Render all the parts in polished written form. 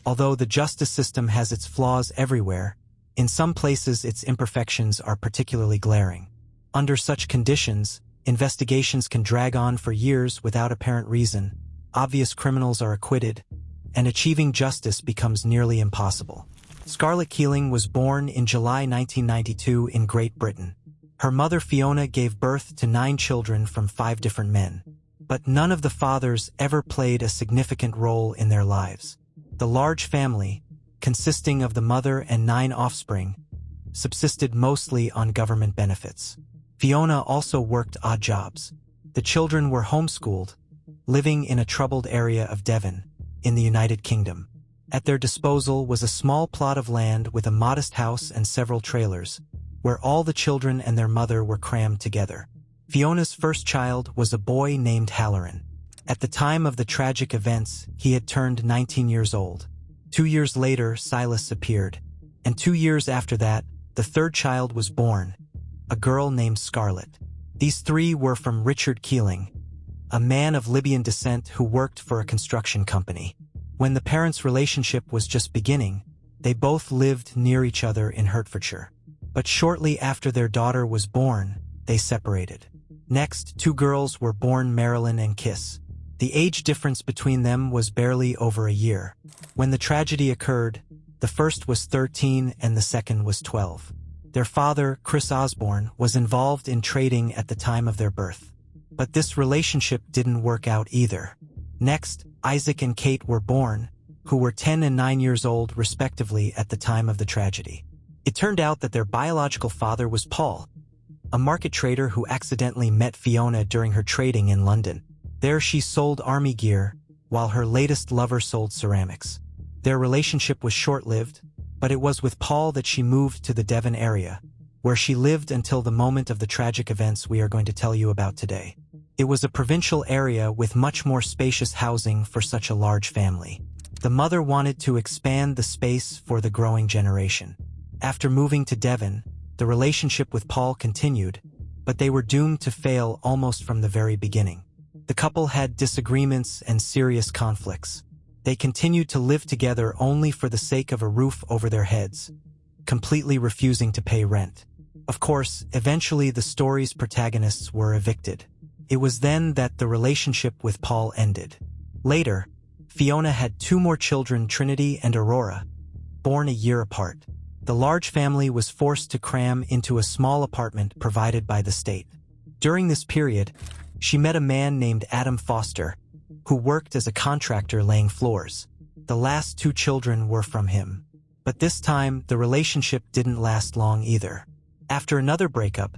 Although the justice system has its flaws everywhere, in some places its imperfections are particularly glaring. Under such conditions, investigations can drag on for years without apparent reason, obvious criminals are acquitted, and achieving justice becomes nearly impossible. Scarlett Keeling was born in July 1992 in Great Britain. Her mother Fiona gave birth to 9 children from 5 different men. But none of the fathers ever played a significant role in their lives. The large family, consisting of the mother and 9 offspring, subsisted mostly on government benefits. Fiona also worked odd jobs. The children were homeschooled, living in a troubled area of Devon, in the United Kingdom. At their disposal was a small plot of land with a modest house and several trailers, where all the children and their mother were crammed together. Fiona's first child was a boy named Halloran. At the time of the tragic events, he had turned 19 years old. 2 years later, Silas appeared, and 2 years after that, the third child was born, a girl named Scarlett. These 3 were from Richard Keeling, a man of Libyan descent who worked for a construction company. When the parents' relationship was just beginning, they both lived near each other in Hertfordshire. But shortly after their daughter was born, they separated. Next, 2 girls were born, Marilyn and Kiss. The age difference between them was barely over a year. When the tragedy occurred, the first was 13 and the second was 12. Their father, Chris Osborne, was involved in trading at the time of their birth. But this relationship didn't work out either. Next, Isaac and Kate were born, who were 10 and 9 years old respectively at the time of the tragedy. It turned out that their biological father was Paul, a market trader who accidentally met Fiona during her trading in London. There she sold army gear, while her latest lover sold ceramics. Their relationship was short-lived, but it was with Paul that she moved to the Devon area, where she lived until the moment of the tragic events we are going to tell you about today. It was a provincial area with much more spacious housing for such a large family. The mother wanted to expand the space for the growing generation. After moving to Devon, the relationship with Paul continued, but they were doomed to fail almost from the very beginning. The couple had disagreements and serious conflicts. They continued to live together only for the sake of a roof over their heads, completely refusing to pay rent. Of course, eventually the story's protagonists were evicted. It was then that the relationship with Paul ended. Later, Fiona had 2 more children, Trinity and Aurora, born a year apart. The large family was forced to cram into a small apartment provided by the state. During this period, she met a man named Adam Foster, who worked as a contractor laying floors. The last 2 children were from him. But this time, the relationship didn't last long either. After another breakup,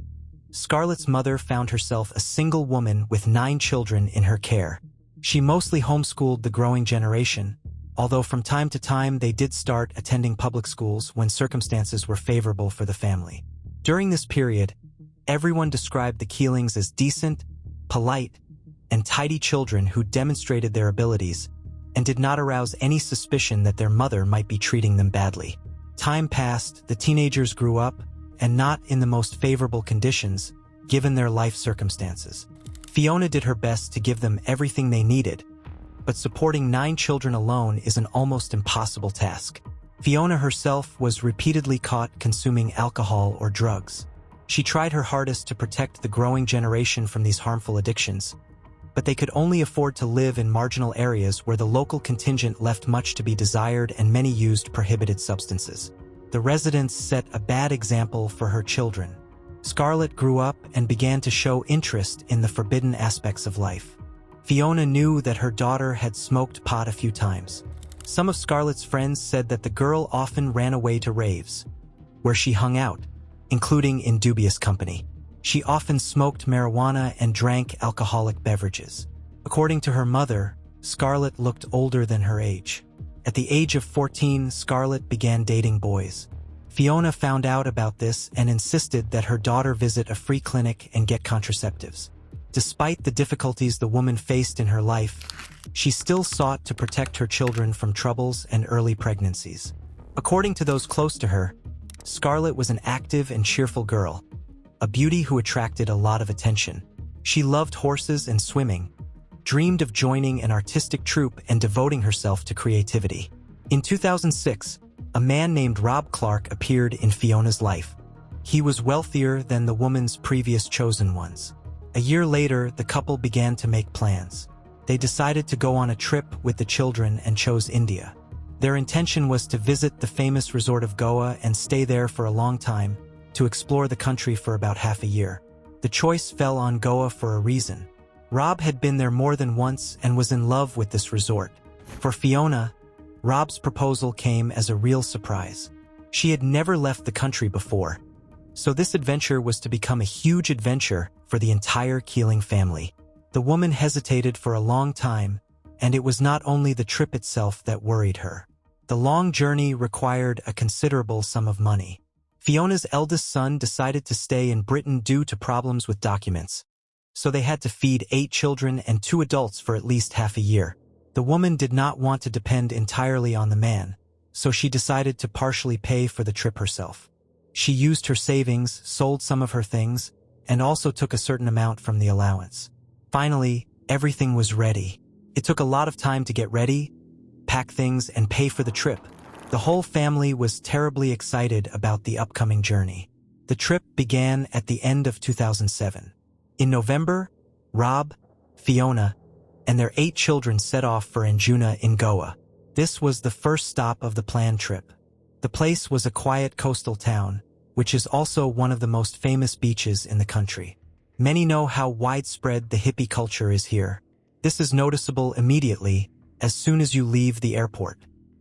Scarlett's mother found herself a single woman with 9 children in her care. She mostly homeschooled the growing generation, although from time to time they did start attending public schools when circumstances were favorable for the family. During this period, everyone described the Keelings as decent, polite, and tidy children who demonstrated their abilities and did not arouse any suspicion that their mother might be treating them badly. Time passed, the teenagers grew up, and not in the most favorable conditions, given their life circumstances. Fiona did her best to give them everything they needed, but supporting 9 children alone is an almost impossible task. Fiona herself was repeatedly caught consuming alcohol or drugs. She tried her hardest to protect the growing generation from these harmful addictions, but they could only afford to live in marginal areas where the local contingent left much to be desired and many used prohibited substances. The residents set a bad example for her children. Scarlett grew up and began to show interest in the forbidden aspects of life. Fiona knew that her daughter had smoked pot a few times. Some of Scarlett's friends said that the girl often ran away to raves, where she hung out, including in dubious company. She often smoked marijuana and drank alcoholic beverages. According to her mother, Scarlett looked older than her age. At the age of 14, Scarlett began dating boys. Fiona found out about this and insisted that her daughter visit a free clinic and get contraceptives. Despite the difficulties the woman faced in her life, she still sought to protect her children from troubles and early pregnancies. According to those close to her, Scarlett was an active and cheerful girl, a beauty who attracted a lot of attention. She loved horses and swimming, dreamed of joining an artistic troupe and devoting herself to creativity. In 2006, a man named Rob Clark appeared in Fiona's life. He was wealthier than the woman's previous chosen ones. A year later, the couple began to make plans. They decided to go on a trip with the children and chose India. Their intention was to visit the famous resort of Goa and stay there for a long time, to explore the country for about half a year. The choice fell on Goa for a reason. Rob had been there more than once and was in love with this resort. For Fiona, Rob's proposal came as a real surprise. She had never left the country before. So this adventure was to become a huge adventure for the entire Keeling family. The woman hesitated for a long time, and it was not only the trip itself that worried her. The long journey required a considerable sum of money. Fiona's eldest son decided to stay in Britain due to problems with documents. So they had to feed 8 children and 2 adults for at least half a year. The woman did not want to depend entirely on the man, so she decided to partially pay for the trip herself. She used her savings, sold some of her things, and also took a certain amount from the allowance. Finally, everything was ready. It took a lot of time to get ready, pack things, and pay for the trip. The whole family was terribly excited about the upcoming journey. The trip began at the end of 2007. In November, Rob, Fiona, and their 8 children set off for Anjuna in Goa. This was the first stop of the planned trip. The place was a quiet coastal town, which is also one of the most famous beaches in the country. Many know how widespread the hippie culture is here. This is noticeable immediately as soon as you leave the airport.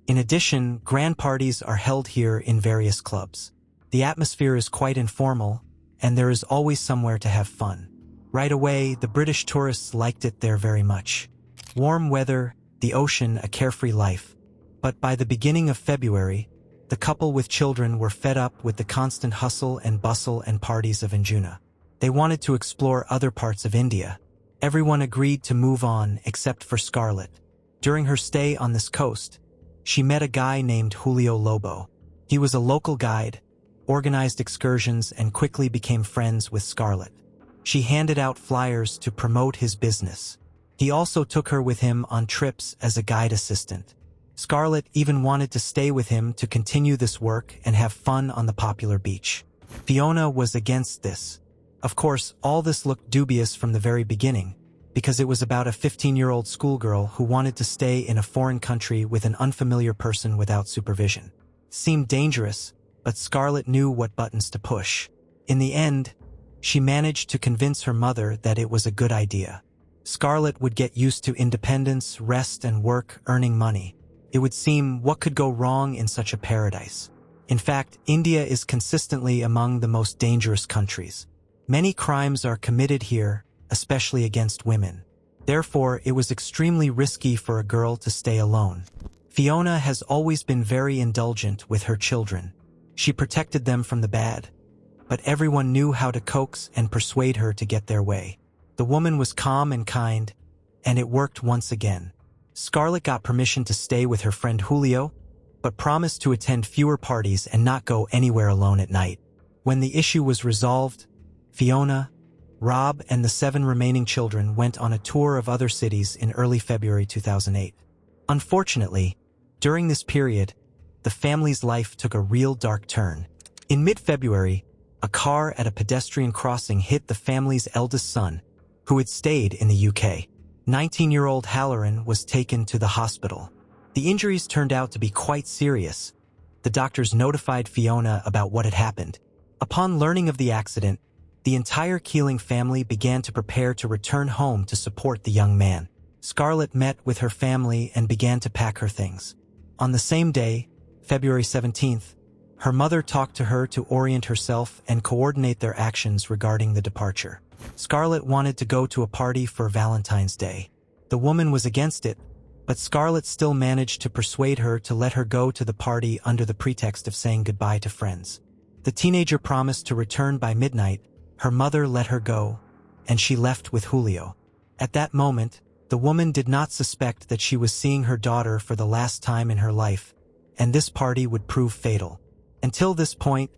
In addition, grand parties are held here in various clubs. The atmosphere is quite informal, and there is always somewhere to have fun. Right away, the British tourists liked it there very much. Warm weather, the ocean, a carefree life. But by the beginning of February, the couple with children were fed up with the constant hustle and bustle and parties of Anjuna. They wanted to explore other parts of India. Everyone agreed to move on except for Scarlett. During her stay on this coast, she met a guy named Julio Lobo. He was a local guide, organized excursions, and quickly became friends with Scarlett. She handed out flyers to promote his business. He also took her with him on trips as a guide assistant. Scarlett even wanted to stay with him to continue this work and have fun on the popular beach. Fiona was against this. Of course, all this looked dubious from the very beginning, because it was about a 15-year-old schoolgirl who wanted to stay in a foreign country with an unfamiliar person without supervision. It seemed dangerous, but Scarlett knew what buttons to push. In the end, she managed to convince her mother that it was a good idea. Scarlett would get used to independence, rest, and work, earning money. It would seem, what could go wrong in such a paradise? In fact, India is consistently among the most dangerous countries. Many crimes are committed here, especially against women. Therefore, it was extremely risky for a girl to stay alone. Fiona has always been very indulgent with her children. She protected them from the bad, but everyone knew how to coax and persuade her to get their way. The woman was calm and kind, and it worked once again. Scarlett got permission to stay with her friend Julio, but promised to attend fewer parties and not go anywhere alone at night. When the issue was resolved, Fiona, Rob, and the 7 remaining children went on a tour of other cities in early February 2008. Unfortunately, during this period, the family's life took a real dark turn. In mid-February, a car at a pedestrian crossing hit the family's eldest son, who had stayed in the UK. 19-year-old Halloran was taken to the hospital. The injuries turned out to be quite serious. The doctors notified Fiona about what had happened. Upon learning of the accident, the entire Keeling family began to prepare to return home to support the young man. Scarlett met with her family and began to pack her things. On the same day, February 17th, her mother talked to her to orient herself and coordinate their actions regarding the departure. Scarlett wanted to go to a party for Valentine's Day. The woman was against it, but Scarlett still managed to persuade her to let her go to the party under the pretext of saying goodbye to friends. The teenager promised to return by midnight. Her mother let her go, and she left with Julio. At that moment, the woman did not suspect that she was seeing her daughter for the last time in her life, and this party would prove fatal. Until this point,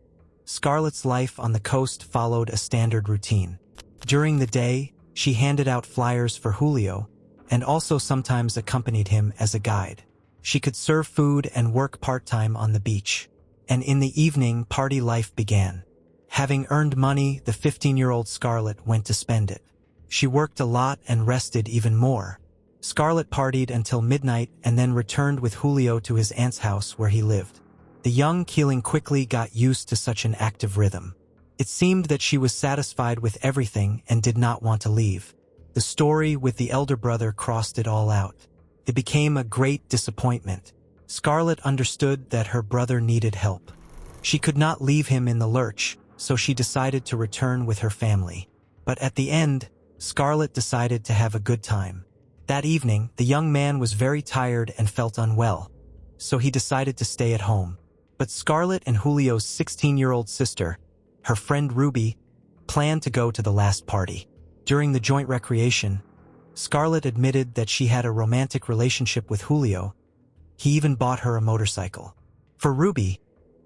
Scarlett's life on the coast followed a standard routine. During the day, she handed out flyers for Julio, and also sometimes accompanied him as a guide. She could serve food and work part-time on the beach. And in the evening, party life began. Having earned money, the 15-year-old Scarlett went to spend it. She worked a lot and rested even more. Scarlett partied until midnight and then returned with Julio to his aunt's house where he lived. The young Keeling quickly got used to such an active rhythm. It seemed that she was satisfied with everything and did not want to leave. The story with the elder brother crossed it all out. It became a great disappointment. Scarlett understood that her brother needed help. She could not leave him in the lurch, so she decided to return with her family. But at the end, Scarlett decided to have a good time. That evening, the young man was very tired and felt unwell, so he decided to stay at home. But Scarlett and Julio's 16-year-old sister, her friend Ruby, planned to go to the last party. During the joint recreation, Scarlett admitted that she had a romantic relationship with Julio. He even bought her a motorcycle. For Ruby,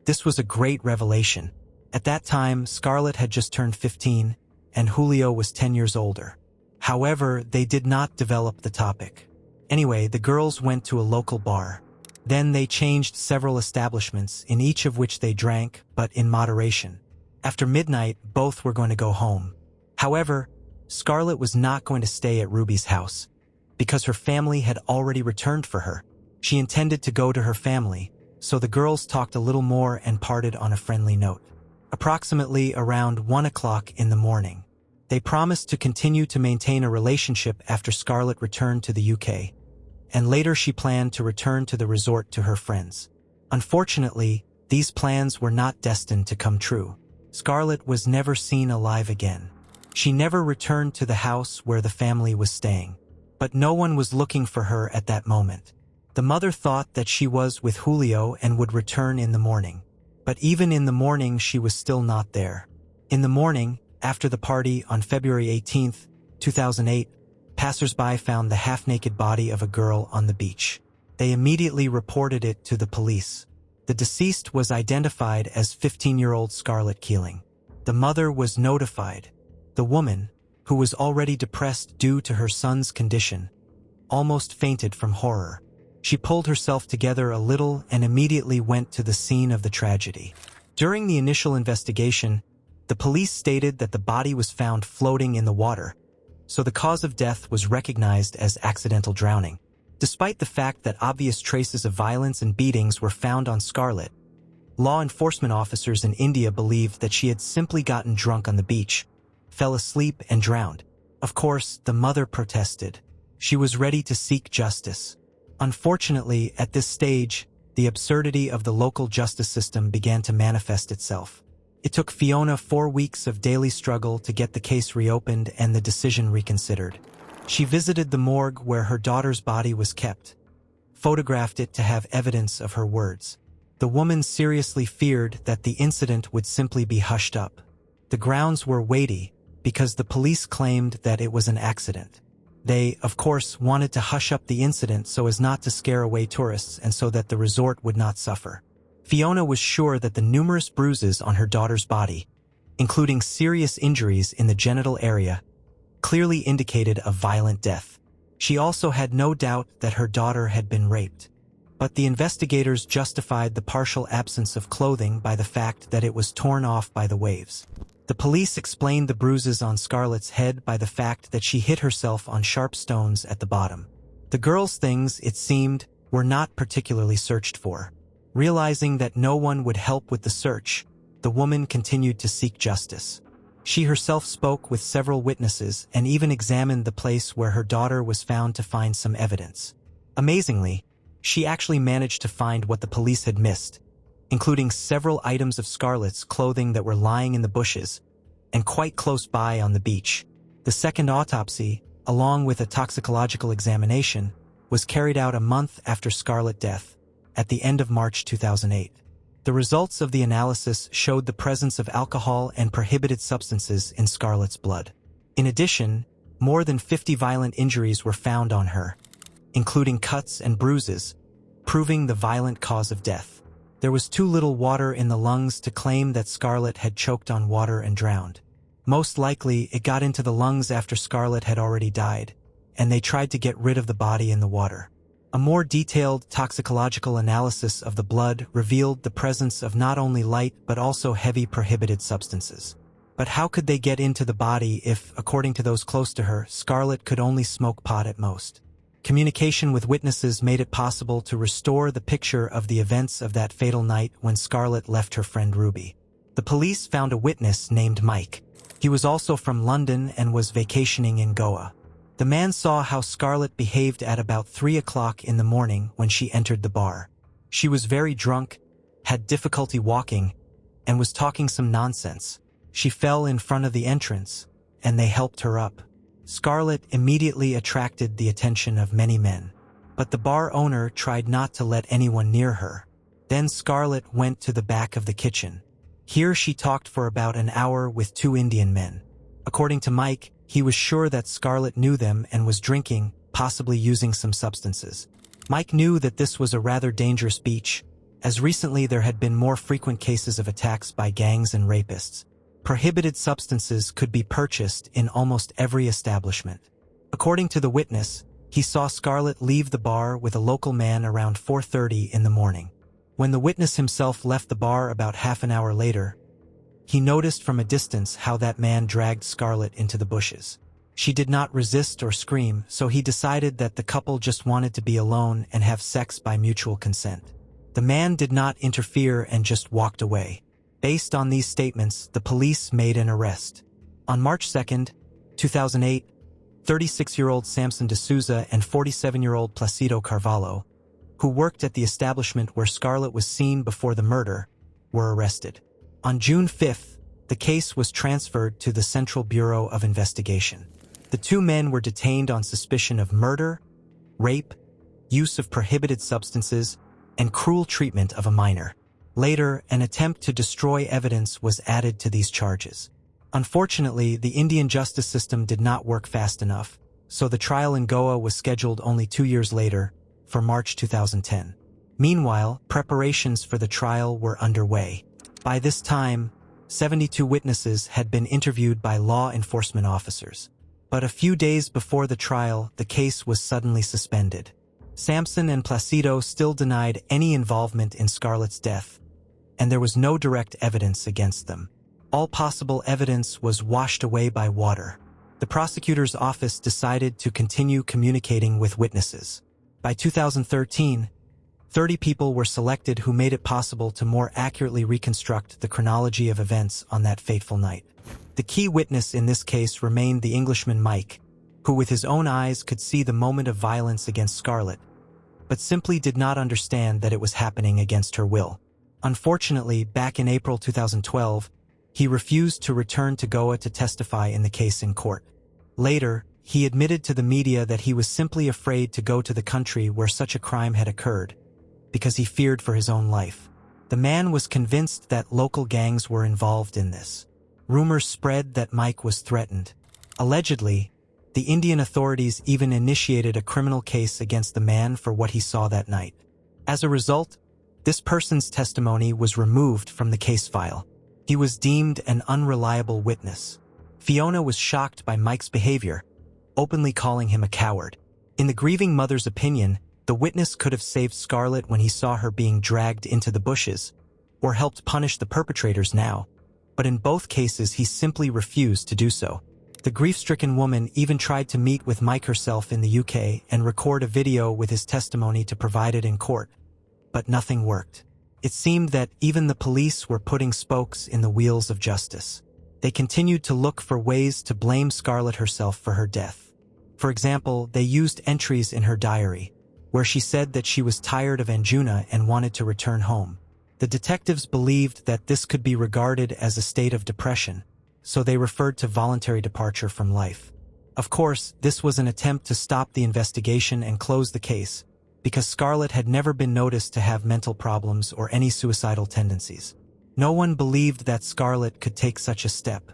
this was a great revelation. At that time, Scarlett had just turned 15, and Julio was 10 years older. However, they did not develop the topic. Anyway, the girls went to a local bar. Then they changed several establishments, in each of which they drank, but in moderation. After midnight, both were going to go home. However, Scarlett was not going to stay at Ruby's house, because her family had already returned for her. She intended to go to her family, so the girls talked a little more and parted on a friendly note. Approximately around 1 o'clock in the morning, they promised to continue to maintain a relationship after Scarlett returned to the UK, and later she planned to return to the resort to her friends. Unfortunately, these plans were not destined to come true. Scarlett was never seen alive again. She never returned to the house where the family was staying. But no one was looking for her at that moment. The mother thought that she was with Julio and would return in the morning. But even in the morning, she was still not there. In the morning, after the party on February 18, 2008, passers-by found the half-naked body of a girl on the beach. They immediately reported it to the police. The deceased was identified as 15-year-old Scarlett Keeling. The mother was notified. The woman, who was already depressed due to her son's condition, almost fainted from horror. She pulled herself together a little and immediately went to the scene of the tragedy. During the initial investigation, the police stated that the body was found floating in the water, so the cause of death was recognized as accidental drowning. Despite the fact that obvious traces of violence and beatings were found on Scarlett, law enforcement officers in India believed that she had simply gotten drunk on the beach, fell asleep and drowned. Of course, the mother protested. She was ready to seek justice. Unfortunately, at this stage, the absurdity of the local justice system began to manifest itself. It took Fiona 4 weeks of daily struggle to get the case reopened and the decision reconsidered. She visited the morgue where her daughter's body was kept, photographed it to have evidence of her words. The woman seriously feared that the incident would simply be hushed up. The grounds were weighty, because the police claimed that it was an accident. They, of course, wanted to hush up the incident so as not to scare away tourists and so that the resort would not suffer. Fiona was sure that the numerous bruises on her daughter's body, including serious injuries in the genital area, clearly indicated a violent death. She also had no doubt that her daughter had been raped. But the investigators justified the partial absence of clothing by the fact that it was torn off by the waves. The police explained the bruises on Scarlett's head by the fact that she hit herself on sharp stones at the bottom. The girl's things, it seemed, were not particularly searched for. Realizing that no one would help with the search, the woman continued to seek justice. She herself spoke with several witnesses and even examined the place where her daughter was found to find some evidence. Amazingly, she actually managed to find what the police had missed, including several items of Scarlett's clothing that were lying in the bushes and quite close by on the beach. The second autopsy, along with a toxicological examination, was carried out a month after Scarlett's death, at the end of March 2008. The results of the analysis showed the presence of alcohol and prohibited substances in Scarlett's blood. In addition, more than 50 violent injuries were found on her, including cuts and bruises, proving the violent cause of death. There was too little water in the lungs to claim that Scarlett had choked on water and drowned. Most likely, it got into the lungs after Scarlett had already died, and they tried to get rid of the body in the water. A more detailed toxicological analysis of the blood revealed the presence of not only light but also heavy prohibited substances. But how could they get into the body if, according to those close to her, Scarlett could only smoke pot at most? Communication with witnesses made it possible to restore the picture of the events of that fatal night when Scarlett left her friend Ruby. The police found a witness named Mike. He was also from London and was vacationing in Goa. The man saw how Scarlett behaved at about 3 o'clock in the morning when she entered the bar. She was very drunk, had difficulty walking, and was talking some nonsense. She fell in front of the entrance, and they helped her up. Scarlett immediately attracted the attention of many men, but the bar owner tried not to let anyone near her. Then Scarlett went to the back of the kitchen. Here she talked for about an hour with 2 Indian men. According to Mike, he was sure that Scarlett knew them and was drinking, possibly using some substances. Mike knew that this was a rather dangerous beach, as recently there had been more frequent cases of attacks by gangs and rapists. Prohibited substances could be purchased in almost every establishment. According to the witness, he saw Scarlett leave the bar with a local man around 4:30 in the morning. When the witness himself left the bar about half an hour later, he noticed from a distance how that man dragged Scarlett into the bushes. She did not resist or scream, so he decided that the couple just wanted to be alone and have sex by mutual consent. The man did not interfere and just walked away. Based on these statements, the police made an arrest. On March 2, 2008, 36-year-old Samson D'Souza and 47-year-old Placido Carvalho, who worked at the establishment where Scarlett was seen before the murder, were arrested. On June 5th, the case was transferred to the Central Bureau of Investigation. The 2 men were detained on suspicion of murder, rape, use of prohibited substances, and cruel treatment of a minor. Later, an attempt to destroy evidence was added to these charges. Unfortunately, the Indian justice system did not work fast enough, so the trial in Goa was scheduled only 2 years later, for March 2010. Meanwhile, preparations for the trial were underway. By this time, 72 witnesses had been interviewed by law enforcement officers. But a few days before the trial, the case was suddenly suspended. Samson and Placido still denied any involvement in Scarlett's death, and there was no direct evidence against them. All possible evidence was washed away by water. The prosecutor's office decided to continue communicating with witnesses. By 2013, 30 people were selected who made it possible to more accurately reconstruct the chronology of events on that fateful night. The key witness in this case remained the Englishman Mike, who with his own eyes could see the moment of violence against Scarlett, but simply did not understand that it was happening against her will. Unfortunately, back in April 2012, he refused to return to Goa to testify in the case in court. Later, he admitted to the media that he was simply afraid to go to the country where such a crime had occurred, because he feared for his own life. The man was convinced that local gangs were involved in this. Rumors spread that Mike was threatened. Allegedly, the Indian authorities even initiated a criminal case against the man for what he saw that night. As a result, this person's testimony was removed from the case file. He was deemed an unreliable witness. Fiona was shocked by Mike's behavior, openly calling him a coward. In the grieving mother's opinion, the witness could have saved Scarlett when he saw her being dragged into the bushes, or helped punish the perpetrators now. But in both cases, he simply refused to do so. The grief-stricken woman even tried to meet with Mike herself in the UK and record a video with his testimony to provide it in court. But nothing worked. It seemed that even the police were putting spokes in the wheels of justice. They continued to look for ways to blame Scarlett herself for her death. For example, they used entries in her diary, where she said that she was tired of Anjuna and wanted to return home. The detectives believed that this could be regarded as a state of depression, so they referred to voluntary departure from life. Of course, this was an attempt to stop the investigation and close the case, because Scarlett had never been noticed to have mental problems or any suicidal tendencies. No one believed that Scarlett could take such a step.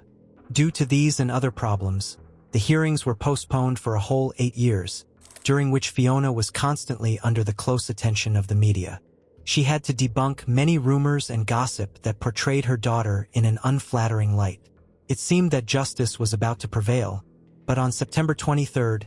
Due to these and other problems, the hearings were postponed for a whole 8 years, during which Fiona was constantly under the close attention of the media. She had to debunk many rumors and gossip that portrayed her daughter in an unflattering light. It seemed that justice was about to prevail, but on September 23,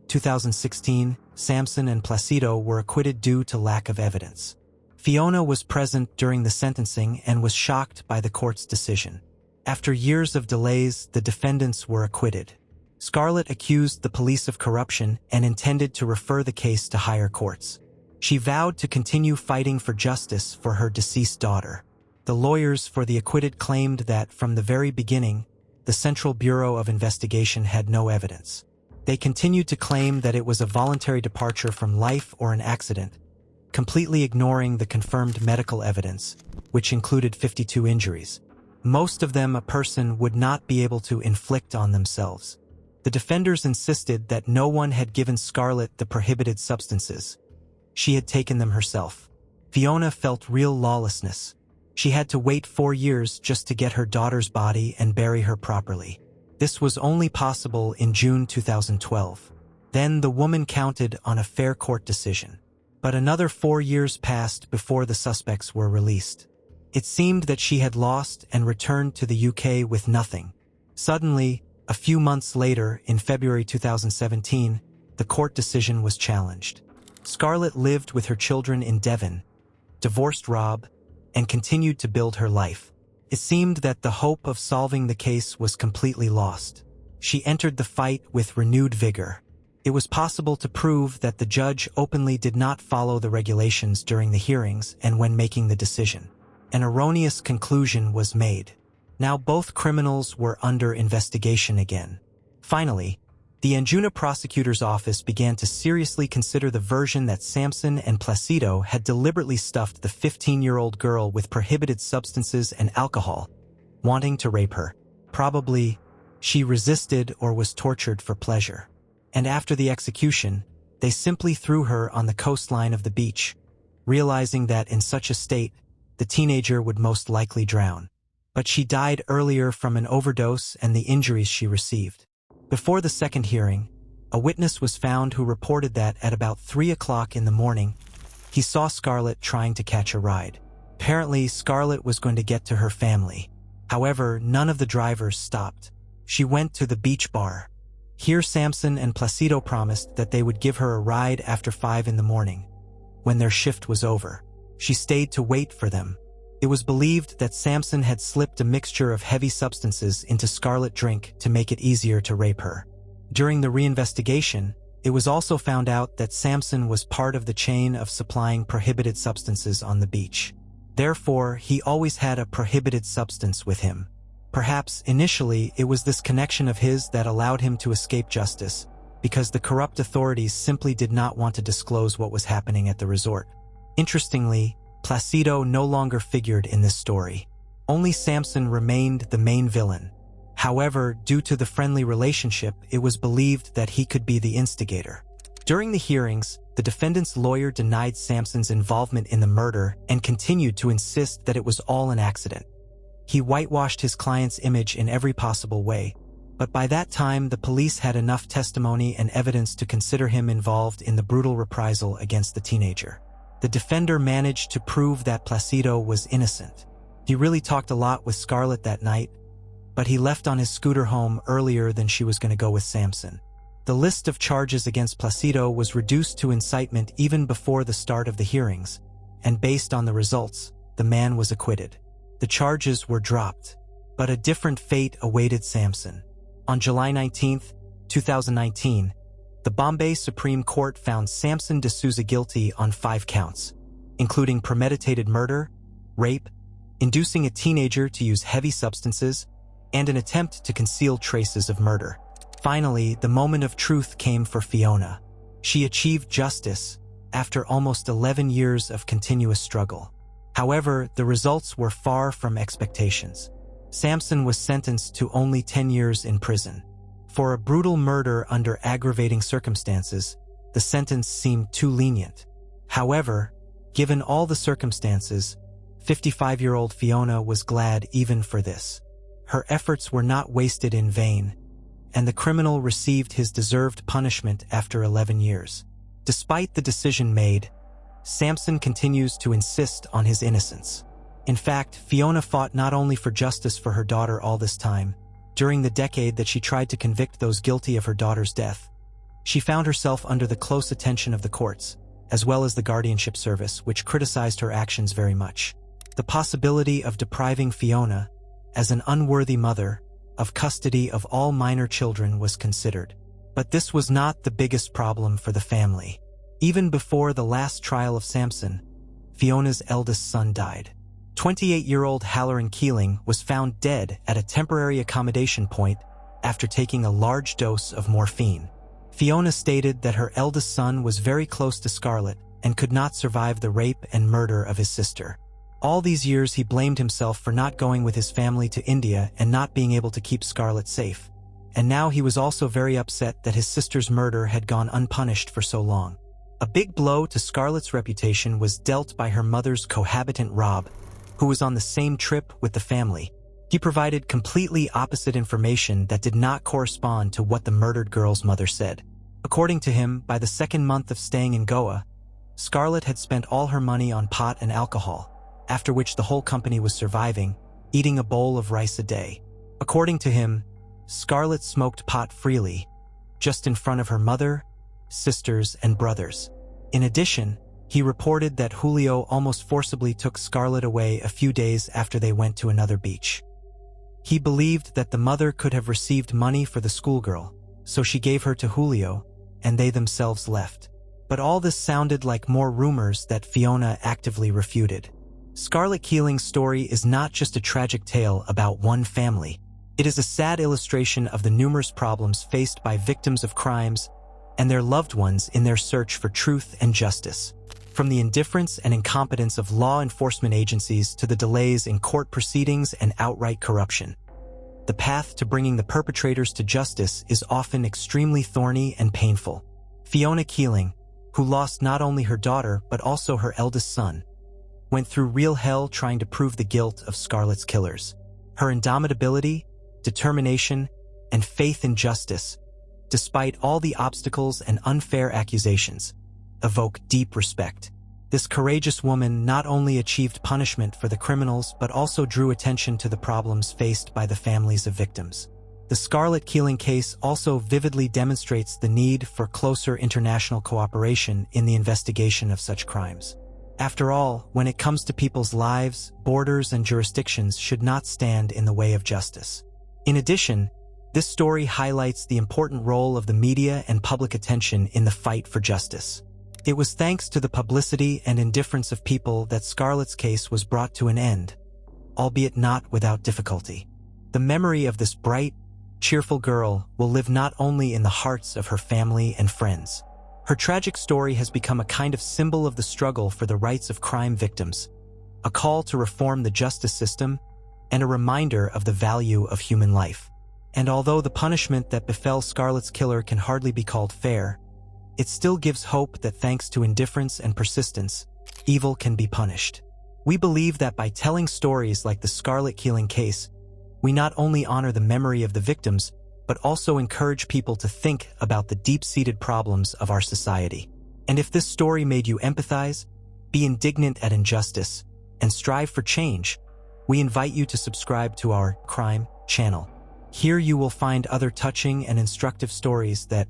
2016, Samson and Placido were acquitted due to lack of evidence. Fiona was present during the sentencing and was shocked by the court's decision. After years of delays, the defendants were acquitted. Scarlett accused the police of corruption and intended to refer the case to higher courts. She vowed to continue fighting for justice for her deceased daughter. The lawyers for the acquitted claimed that, from the very beginning, the Central Bureau of Investigation had no evidence. They continued to claim that it was a voluntary departure from life or an accident, completely ignoring the confirmed medical evidence, which included 52 injuries. Most of them a person would not be able to inflict on themselves. The defenders insisted that no one had given Scarlett the prohibited substances. She had taken them herself. Fiona felt real lawlessness. She had to wait 4 years just to get her daughter's body and bury her properly. This was only possible in June 2012. Then the woman counted on a fair court decision. But another 4 years passed before the suspects were released. It seemed that she had lost and returned to the UK with nothing. Suddenly, a few months later, in February 2017, the court decision was challenged. Scarlett lived with her children in Devon, divorced Rob, and continued to build her life. It seemed that the hope of solving the case was completely lost. She entered the fight with renewed vigor. It was possible to prove that the judge openly did not follow the regulations during the hearings and when making the decision. An erroneous conclusion was made. Now both criminals were under investigation again. Finally, the Anjuna prosecutor's office began to seriously consider the version that Samson and Placido had deliberately stuffed the 15-year-old girl with prohibited substances and alcohol, wanting to rape her. Probably, she resisted or was tortured for pleasure. And after the execution, they simply threw her on the coastline of the beach, realizing that in such a state, the teenager would most likely drown. But she died earlier from an overdose and the injuries she received. Before the second hearing, a witness was found who reported that at about 3 o'clock in the morning, he saw Scarlett trying to catch a ride. Apparently, Scarlett was going to get to her family. However, none of the drivers stopped. She went to the beach bar. Here Samson and Placido promised that they would give her a ride after 5 in the morning, when their shift was over. She stayed to wait for them. It was believed that Samson had slipped a mixture of heavy substances into Scarlett's drink to make it easier to rape her. During the reinvestigation, it was also found out that Samson was part of the chain of supplying prohibited substances on the beach. Therefore, he always had a prohibited substance with him. Perhaps, initially, it was this connection of his that allowed him to escape justice, because the corrupt authorities simply did not want to disclose what was happening at the resort. Interestingly, Placido no longer figured in this story. Only Samson remained the main villain. However, due to the friendly relationship, it was believed that he could be the instigator. During the hearings, the defendant's lawyer denied Samson's involvement in the murder and continued to insist that it was all an accident. He whitewashed his client's image in every possible way, but by that time the police had enough testimony and evidence to consider him involved in the brutal reprisal against the teenager. The defender managed to prove that Placido was innocent. He really talked a lot with Scarlett that night, but he left on his scooter home earlier than she was going to go with Samson. The list of charges against Placido was reduced to incitement even before the start of the hearings, and based on the results, the man was acquitted. The charges were dropped, but a different fate awaited Samson. On July 19, 2019, the Bombay Supreme Court found Samson D'Souza guilty on 5 counts, including premeditated murder, rape, inducing a teenager to use heavy substances, and an attempt to conceal traces of murder. Finally, the moment of truth came for Fiona. She achieved justice after almost 11 years of continuous struggle. However, the results were far from expectations. Samson was sentenced to only 10 years in prison. For a brutal murder under aggravating circumstances, the sentence seemed too lenient. However, given all the circumstances, 55-year-old Fiona was glad even for this. Her efforts were not wasted in vain, and the criminal received his deserved punishment after 11 years. Despite the decision made, Samson continues to insist on his innocence. In fact, Fiona fought not only for justice for her daughter all this time. During the decade that she tried to convict those guilty of her daughter's death, She found herself under the close attention of the courts, as well as the guardianship service, which criticized her actions very much. The possibility of depriving Fiona, as an unworthy mother, of custody of all minor children was considered. But this was not the biggest problem for the family. Even before the last trial of Samson, Fiona's eldest son died. 28-year-old Halloran Keeling was found dead at a temporary accommodation point after taking a large dose of morphine. Fiona stated that her eldest son was very close to Scarlett and could not survive the rape and murder of his sister. All these years he blamed himself for not going with his family to India and not being able to keep Scarlett safe. And now he was also very upset that his sister's murder had gone unpunished for so long. A big blow to Scarlett's reputation was dealt by her mother's cohabitant Rob, who was on the same trip with the family. He provided completely opposite information that did not correspond to what the murdered girl's mother said. According to him, by the second month of staying in Goa, Scarlett had spent all her money on pot and alcohol, after which the whole company was surviving, eating a bowl of rice a day. According to him, Scarlett smoked pot freely, just in front of her mother, sisters, and brothers. In addition, he reported that Julio almost forcibly took Scarlett away a few days after they went to another beach. He believed that the mother could have received money for the schoolgirl, so she gave her to Julio, and they themselves left. But all this sounded like more rumors that Fiona actively refuted. Scarlett Keeling's story is not just a tragic tale about one family. It is a sad illustration of the numerous problems faced by victims of crimes and their loved ones in their search for truth and justice. From the indifference and incompetence of law enforcement agencies to the delays in court proceedings and outright corruption, the path to bringing the perpetrators to justice is often extremely thorny and painful. Fiona Keeling, who lost not only her daughter but also her eldest son, went through real hell trying to prove the guilt of Scarlett's killers. Her indomitability, determination, and faith in justice, despite all the obstacles and unfair accusations, evoke deep respect. This courageous woman not only achieved punishment for the criminals but also drew attention to the problems faced by the families of victims. The Scarlett Keeling case also vividly demonstrates the need for closer international cooperation in the investigation of such crimes. After all, when it comes to people's lives, borders and jurisdictions should not stand in the way of justice. In addition, this story highlights the important role of the media and public attention in the fight for justice. It was thanks to the publicity and indifference of people that Scarlett's case was brought to an end, albeit not without difficulty. The memory of this bright, cheerful girl will live not only in the hearts of her family and friends. Her tragic story has become a kind of symbol of the struggle for the rights of crime victims, a call to reform the justice system, and a reminder of the value of human life. And although the punishment that befell Scarlett's killer can hardly be called fair, it still gives hope that thanks to indifference and persistence, evil can be punished. We believe that by telling stories like the Scarlett Keeling case, we not only honor the memory of the victims, but also encourage people to think about the deep-seated problems of our society. And if this story made you empathize, be indignant at injustice, and strive for change, we invite you to subscribe to our Crime channel. Here you will find other touching and instructive stories that,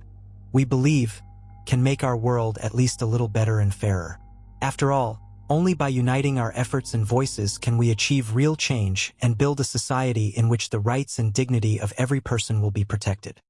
we believe, can make our world at least a little better and fairer. After all, only by uniting our efforts and voices can we achieve real change and build a society in which the rights and dignity of every person will be protected.